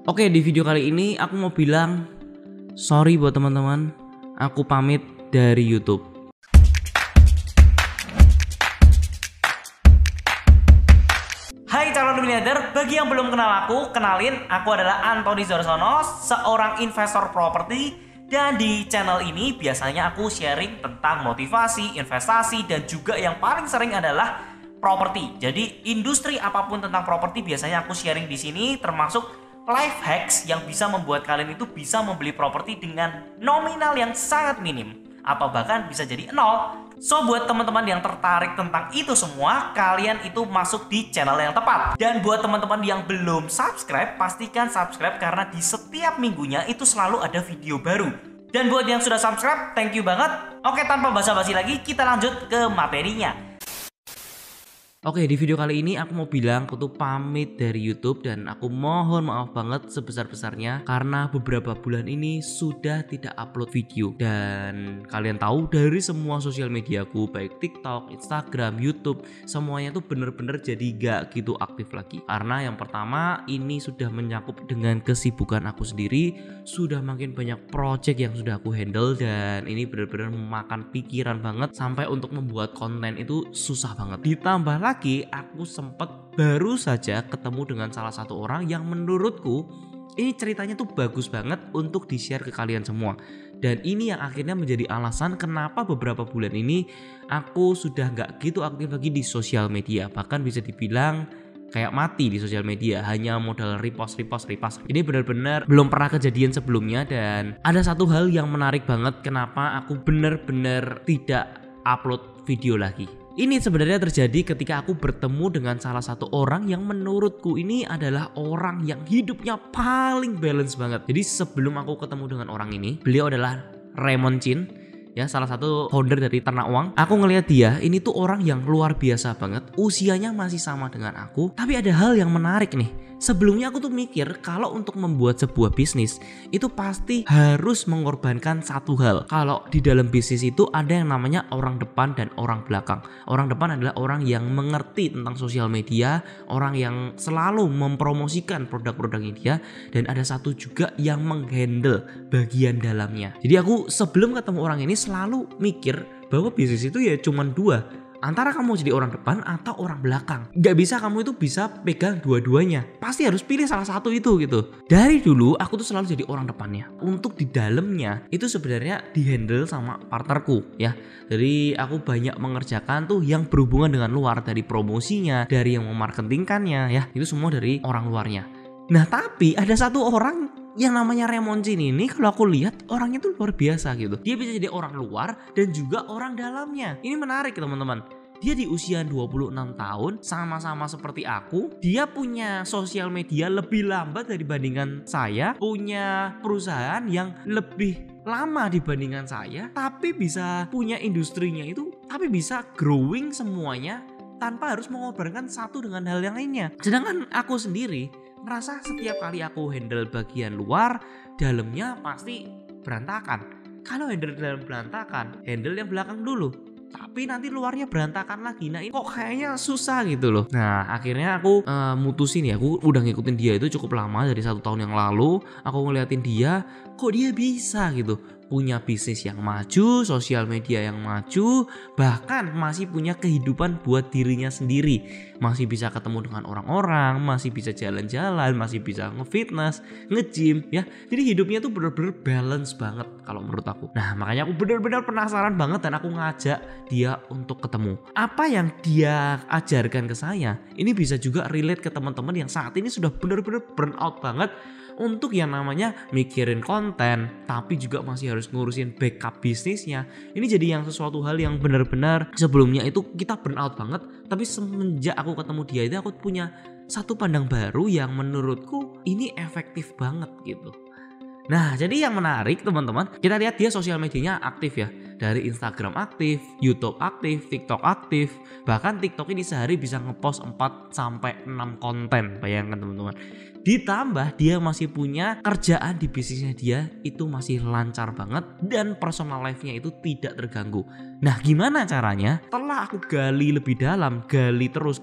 Oke, di video kali ini aku mau bilang sorry buat teman-teman. Aku pamit dari YouTube. Hai calon miliarder, bagi yang belum kenal aku, kenalin, aku adalah Antoni Zorsono, seorang investor properti. Dan di channel ini biasanya aku sharing tentang motivasi, investasi, dan juga yang paling sering adalah properti. Jadi industri apapun tentang properti biasanya aku sharing di sini, termasuk life hacks yang bisa membuat kalian itu bisa membeli properti dengan nominal yang sangat minim atau bahkan bisa jadi nol. So buat teman-teman yang tertarik tentang itu semua, kalian itu masuk di channel yang tepat. Dan buat teman-teman yang belum subscribe, pastikan subscribe karena di setiap minggunya itu selalu ada video baru. Dan buat yang sudah subscribe, thank you banget. Oke, tanpa basa-basi lagi, kita lanjut ke materinya. Oke, di video kali ini aku mau bilang aku tuh pamit dari YouTube dan aku mohon maaf banget sebesar-besarnya karena beberapa bulan ini sudah tidak upload video. Dan kalian tahu dari semua sosial mediaku, baik TikTok, Instagram, YouTube, semuanya tuh bener-bener jadi gak gitu aktif lagi. Karena yang pertama ini sudah menyakup dengan kesibukan aku sendiri, sudah makin banyak project yang sudah aku handle dan ini bener-bener memakan pikiran banget sampai untuk membuat konten itu susah banget. Ditambah lagi aku sempat baru saja ketemu dengan salah satu orang yang menurutku ini ceritanya tuh bagus banget untuk di-share ke kalian semua. Dan ini yang akhirnya menjadi alasan kenapa beberapa bulan ini aku sudah gak gitu aktif lagi di sosial media. Bahkan bisa dibilang kayak mati di sosial media, hanya modal repost. Ini benar-benar belum pernah kejadian sebelumnya. Dan ada satu hal yang menarik banget kenapa aku benar-benar tidak upload video lagi. Ini sebenarnya terjadi ketika aku bertemu dengan salah satu orang yang menurutku ini adalah orang yang hidupnya paling balance banget. Jadi sebelum aku ketemu dengan orang ini, beliau adalah Raymond Chin, ya, salah satu founder dari Ternak Uang. Aku ngelihat dia, ini tuh orang yang luar biasa banget. Usianya masih sama dengan aku, tapi ada hal yang menarik nih. Sebelumnya aku tuh mikir kalau untuk membuat sebuah bisnis itu pasti harus mengorbankan satu hal. Kalau di dalam bisnis itu ada yang namanya orang depan dan orang belakang. Orang depan adalah orang yang mengerti tentang sosial media, orang yang selalu mempromosikan produk-produknya dia, dan ada satu juga yang menghandle bagian dalamnya. Jadi aku sebelum ketemu orang ini selalu mikir bahwa bisnis itu ya cuma dua, antara kamu jadi orang depan atau orang belakang. Gak bisa kamu itu bisa pegang dua-duanya, pasti harus pilih salah satu itu gitu. Dari dulu aku tuh selalu jadi orang depannya. Untuk di dalamnya itu sebenarnya dihandle sama partnerku, ya. Jadi aku banyak mengerjakan tuh yang berhubungan dengan luar, dari promosinya, dari yang memarketingkannya, ya, itu semua dari orang luarnya. Nah tapi ada satu orang yang namanya Raymond Chin ini, kalau aku lihat orangnya tuh luar biasa gitu. Dia bisa jadi orang luar dan juga orang dalamnya. Ini menarik teman-teman. Dia di usia 26 tahun, sama-sama seperti aku. Dia punya sosial media lebih lambat dibandingkan saya, punya perusahaan yang lebih lama dibandingkan saya, tapi bisa punya industrinya itu, tapi bisa growing semuanya tanpa harus mengorbankan satu dengan hal yang lainnya. Sedangkan aku sendiri ngerasa setiap kali aku handle bagian luar, dalamnya pasti berantakan. Kalau handle dalam berantakan, handle yang belakang dulu, tapi nanti luarnya berantakan lagi. Nah ini kok kayaknya susah gitu loh. Nah akhirnya aku mutusin, ya, aku udah ngikutin dia itu cukup lama, dari 1 tahun yang lalu. Aku ngeliatin dia, kok dia bisa gitu, punya bisnis yang maju, sosial media yang maju, bahkan masih punya kehidupan buat dirinya sendiri. Masih bisa ketemu dengan orang-orang, masih bisa jalan-jalan, masih bisa nge-fitness, nge-gym, ya. Jadi hidupnya tuh bener-bener balance banget kalau menurut aku. Nah makanya aku bener-bener penasaran banget dan aku ngajak dia untuk ketemu. Apa yang dia ajarkan ke saya, ini bisa juga relate ke teman-teman yang saat ini sudah bener-bener burn out banget untuk yang namanya mikirin konten, tapi juga masih harus ngurusin backup bisnisnya. Ini jadi yang sesuatu hal yang benar-benar sebelumnya itu kita burn out banget, tapi semenjak aku ketemu dia itu aku punya satu pandang baru yang menurutku ini efektif banget gitu. Nah jadi yang menarik teman-teman, kita lihat dia sosial medianya aktif, ya. Dari Instagram aktif, YouTube aktif, TikTok aktif. Bahkan TikTok ini sehari bisa ngepost 4-6 konten. Bayangkan teman-teman. Ditambah dia masih punya kerjaan di bisnisnya dia itu masih lancar banget dan personal life-nya itu tidak terganggu. Nah, gimana caranya? Setelah aku gali lebih dalam, gali terus,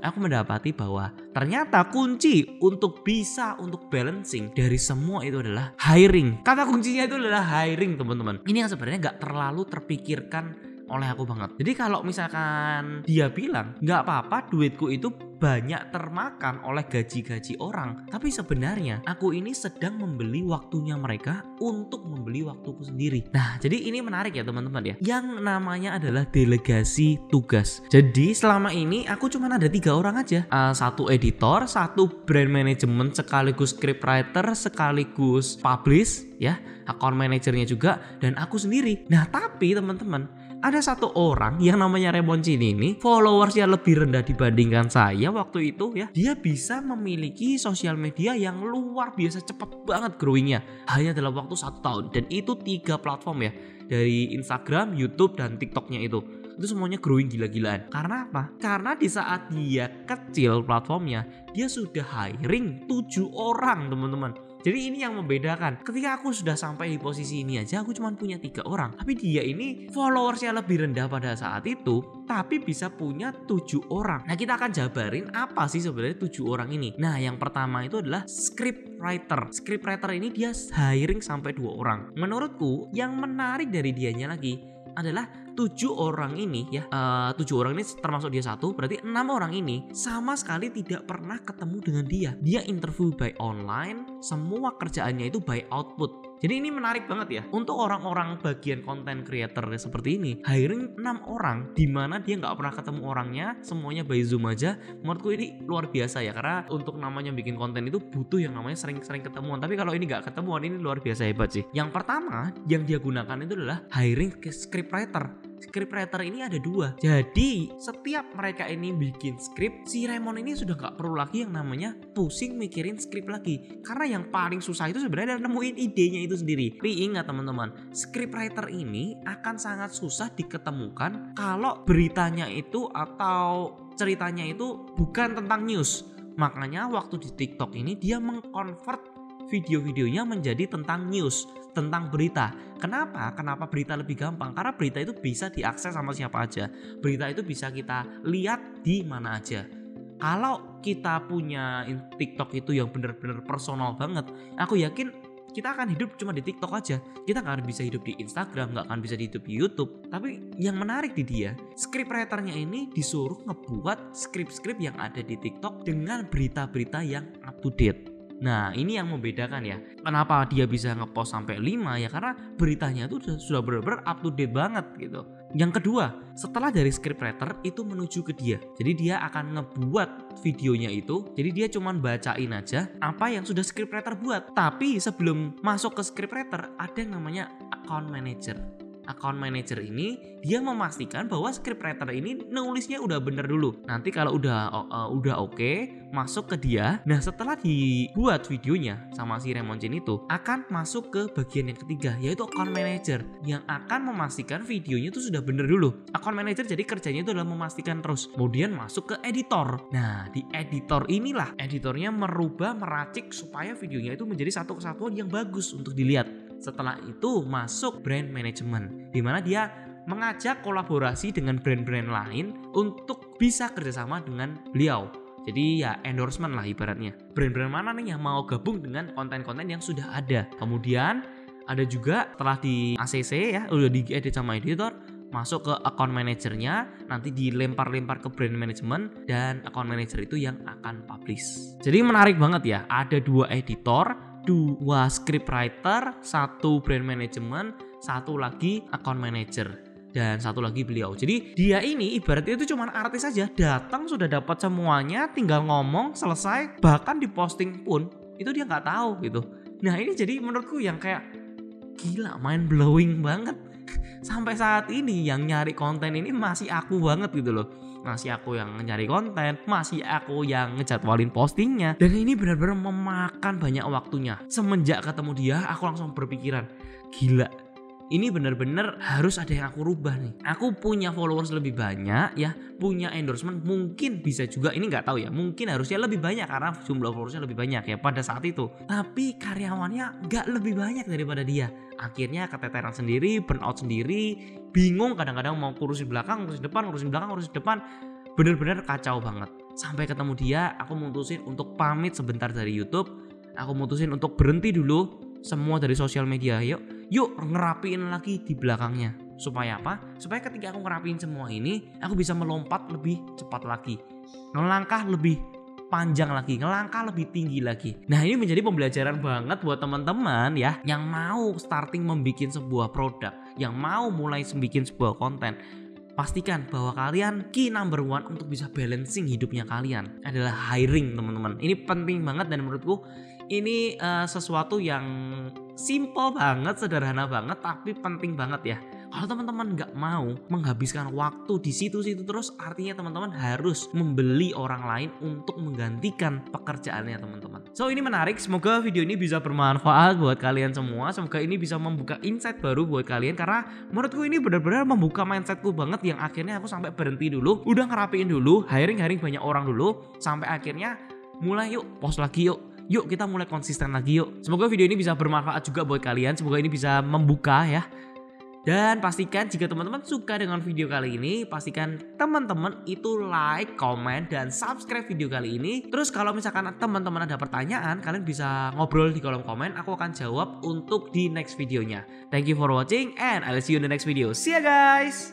aku mendapati bahwa ternyata kunci untuk bisa untuk balancing dari semua itu adalah hiring. Kata kuncinya itu adalah hiring, teman-teman. Ini yang sebenarnya nggak terlalu terpikirkan oleh aku banget. Jadi kalau misalkan dia bilang nggak apa-apa duitku itu banyak termakan oleh gaji-gaji orang, tapi sebenarnya aku ini sedang membeli waktunya mereka untuk membeli waktuku sendiri. Nah, jadi ini menarik ya teman-teman ya, yang namanya adalah delegasi tugas. Jadi selama ini aku cuma ada 3 orang aja, satu editor, satu brand management, sekaligus scriptwriter, sekaligus publish ya, account manajernya juga, dan aku sendiri. Nah, tapi teman-teman, ada satu orang yang namanya Remoncin ini, followersnya lebih rendah dibandingkan saya waktu itu ya. Dia bisa memiliki sosial media yang luar biasa cepat banget growingnya, hanya dalam waktu 1 tahun. Dan itu 3 platform ya, dari Instagram, YouTube, dan TikToknya itu semuanya growing gila-gilaan. Karena apa? Karena di saat dia kecil platformnya, dia sudah hiring 7 orang teman-teman. Jadi ini yang membedakan. Ketika aku sudah sampai di posisi ini aja, aku cuma punya 3 orang. Tapi dia ini followersnya lebih rendah pada saat itu, tapi bisa punya 7 orang. Nah, kita akan jabarin apa sih sebenarnya 7 orang ini. Nah, yang pertama itu adalah scriptwriter. Scriptwriter ini dia hiring sampai 2 orang. Menurutku yang menarik dari dianya lagi adalah 7 orang ini ya, 7 orang ini termasuk dia satu, berarti 6 orang ini sama sekali tidak pernah ketemu dengan dia. Dia interview by online, semua kerjaannya itu by output. Jadi ini menarik banget ya untuk orang-orang bagian content creator seperti ini. Hiring 6 orang dimana dia nggak pernah ketemu orangnya, semuanya by Zoom aja. Menurutku ini luar biasa ya, karena untuk namanya bikin konten itu butuh yang namanya sering-sering ketemuan. Tapi kalau ini nggak ketemuan, ini luar biasa hebat sih. Yang pertama yang dia gunakan itu adalah hiring scriptwriter. Scriptwriter ini ada 2. Jadi setiap mereka ini bikin skrip, si Raymond ini sudah gak perlu lagi yang namanya pusing mikirin skrip lagi. Karena yang paling susah itu sebenarnya adalah nemuin idenya itu sendiri. Tapi ingat teman-teman, scriptwriter ini akan sangat susah diketemukan kalau beritanya itu atau ceritanya itu bukan tentang news. Makanya waktu di TikTok ini dia mengkonvert video-videonya menjadi tentang news, tentang berita. Kenapa berita lebih gampang? Karena berita itu bisa diakses sama siapa aja. Berita itu bisa kita lihat di mana aja. Kalau kita punya TikTok itu yang benar-benar personal banget, aku yakin kita akan hidup cuma di TikTok aja. Kita gak akan bisa hidup di Instagram, gak akan bisa hidup di YouTube. Tapi yang menarik di dia, scriptwriternya ini disuruh ngebuat skrip-skrip yang ada di TikTok dengan berita-berita yang up to date. Nah, ini yang membedakan ya. Kenapa dia bisa ngepost sampai 5 ya, karena beritanya itu sudah benar-benar up to date banget gitu. Yang kedua, setelah dari scriptwriter itu menuju ke dia. Jadi dia akan ngebuat videonya itu. Jadi dia cuman bacain aja apa yang sudah scriptwriter buat. Tapi sebelum masuk ke scriptwriter ada yang namanya account manager. Account manager ini dia memastikan bahwa scriptwriter ini nulisnya udah bener dulu. Nanti kalau udah oke, masuk ke dia. Nah, setelah dibuat videonya sama si Remoncin itu akan masuk ke bagian yang ketiga, yaitu account manager yang akan memastikan videonya itu sudah bener dulu. Account manager jadi kerjanya itu adalah memastikan terus. Kemudian masuk ke editor. Nah, di editor inilah editornya meracik supaya videonya itu menjadi satu kesatuan yang bagus untuk dilihat. Setelah itu masuk brand management, di mana dia mengajak kolaborasi dengan brand-brand lain untuk bisa kerjasama dengan beliau. Jadi ya endorsement lah ibaratnya. Brand-brand mana nih yang mau gabung dengan konten-konten yang sudah ada. Kemudian ada juga setelah di ACC ya, udah diedit sama editor, masuk ke account manajernya, nanti dilempar-lempar ke brand management, dan account manager itu yang akan publish. Jadi menarik banget ya, ada 2 editor, 2 scriptwriter, 1 brand management, 1 lagi account manager, dan 1 lagi beliau. Jadi dia ini ibaratnya itu cuma artis saja, datang sudah dapat semuanya, tinggal ngomong selesai, bahkan diposting pun itu dia nggak tahu gitu. Nah, ini jadi menurutku yang kayak gila, mind blowing banget. Sampai saat ini yang nyari konten ini masih aku banget gitu loh. Masih aku yang nyari konten, masih aku yang ngejadwalin postingnya. Dan ini benar-benar memakan banyak waktunya. Semenjak ketemu dia, aku langsung berpikiran, gila, ini bener-bener harus ada yang aku rubah nih. Aku punya followers lebih banyak ya, punya endorsement mungkin bisa juga, ini nggak tahu ya, mungkin harusnya lebih banyak karena jumlah followersnya lebih banyak ya pada saat itu. Tapi karyawannya nggak lebih banyak daripada dia. Akhirnya keteteran sendiri, burnout sendiri, bingung kadang-kadang mau kurusin belakang, kurusin depan, kurusin belakang, kurusin depan. Bener-bener kacau banget. Sampai ketemu dia, aku mutusin untuk pamit sebentar dari YouTube. Aku mutusin untuk berhenti dulu semua dari sosial media. Yuk ngerapiin lagi di belakangnya. Supaya apa? Supaya ketika aku ngerapiin semua ini, aku bisa melompat lebih cepat lagi, ngelangkah lebih panjang lagi, ngelangkah lebih tinggi lagi. Nah, ini menjadi pembelajaran banget buat teman-teman ya, yang mau starting membuat sebuah produk, yang mau mulai bikin sebuah konten. Pastikan bahwa kalian key number one untuk bisa balancing hidupnya kalian adalah hiring, teman-teman. Ini penting banget dan menurutku ini sesuatu yang simple banget, sederhana banget, tapi penting banget ya. Kalau teman-teman nggak mau menghabiskan waktu di situ-situ terus, artinya teman-teman harus membeli orang lain untuk menggantikan pekerjaannya teman-teman. So, ini menarik. Semoga video ini bisa bermanfaat buat kalian semua. Semoga ini bisa membuka insight baru buat kalian, karena menurutku ini benar-benar membuka mindsetku banget, yang akhirnya aku sampai berhenti dulu, udah ngerapiin dulu, hiring banyak orang dulu, sampai akhirnya mulai yuk post lagi yuk kita mulai konsisten lagi yuk. Semoga video ini bisa bermanfaat juga buat kalian. Semoga ini bisa membuka ya. Dan pastikan jika teman-teman suka dengan video kali ini, pastikan teman-teman itu like, comment, dan subscribe video kali ini. Terus kalau misalkan teman-teman ada pertanyaan, kalian bisa ngobrol di kolom komen. Aku akan jawab untuk di next videonya. Thank you for watching and I'll see you in the next video. See ya guys!